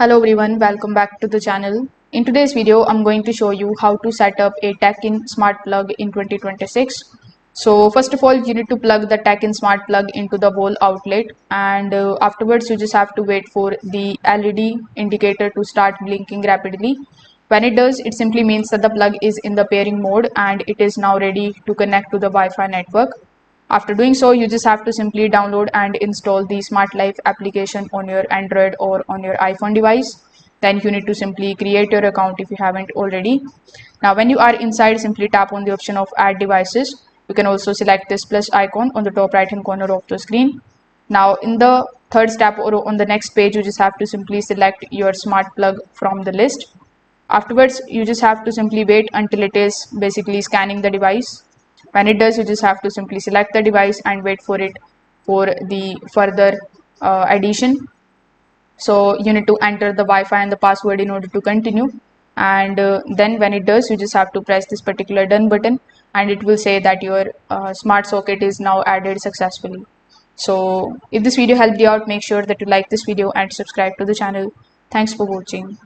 Hello everyone, welcome back to the channel. In today's video, I'm going to show you how to set up a Teckin smart plug in 2026. So first of all, you need to plug the Teckin smart plug into the wall outlet, and afterwards you just have to wait for the LED indicator to start blinking rapidly. When it does, it simply means that the plug is in the pairing mode and it is now ready to connect to the Wi-Fi network. After doing so, you just have to simply download and install the Smart Life application on your Android or on your iPhone device. Then you need to simply create your account if you haven't already. Now, when you are inside, simply tap on the option of Add Devices. You can also select this plus icon on the top right hand corner of the screen. Now, in the third step or on the next page, you just have to simply select your smart plug from the list. Afterwards, you just have to simply wait until it is basically scanning the device. When it does, you just have to simply select the device and wait for it for the further addition. So you need to enter the Wi-Fi and the password in order to continue. And then when it does, you just have to press this particular done button and it will say that your smart socket is now added successfully. So if this video helped you out, make sure that you like this video and subscribe to the channel. Thanks for watching.